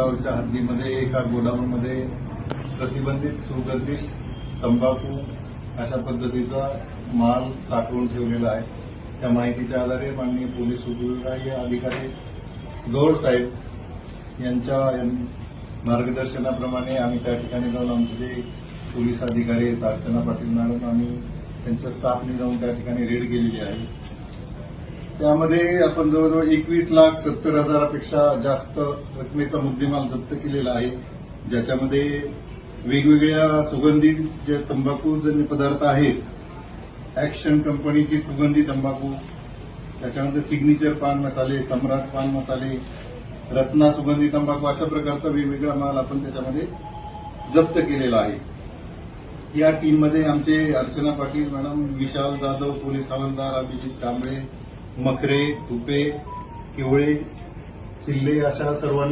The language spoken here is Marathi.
गावच्या हद्दीमध्ये एका गोडाऊनमध्ये प्रतिबंधित सुगंधित तंबाखू अशा पद्धतीचा माल साठवून ठेवलेला आहे। त्या माहितीच्या आधारे माननीय पोलीस उपविभागीय अधिकारी गौड साहेब यांच्या मार्गदर्शनाप्रमाणे आम्ही त्या ठिकाणी जाऊन आमचे पोलीस अधिकारी आहेत अर्चना पाटील मॅडम आणि त्यांच्या स्टाफने जाऊन त्या ठिकाणी रेड केलेली आहे। त्यामध्ये आपण जवळजवळ 21,70,000पेक्षा जास्त रकमेचा मुद्देमाल जप्त केलेला आहे, ज्याच्यामध्ये वेगवेगळ्या सुगंधित जे तंबाखूजन्य पदार्थ आहेत, ॲक्शन कंपनीची सुगंधी तंबाखू, त्याच्यानंतर सिग्नेचर पान मसाले, सम्राट पान मसाले, रत्ना सुगंधी तंबाखू अशा प्रकारचा वेगवेगळा माल आपण त्याच्यामध्ये जप्त केलेला आहे। या टीममध्ये आमचे अर्चना पाटील मॅडम, विशाल जाधव, पोलीस हवालदार अभिजित कांबळे, मखरे, तुपे, किवळे, चिल्ले अशा सर्वांनी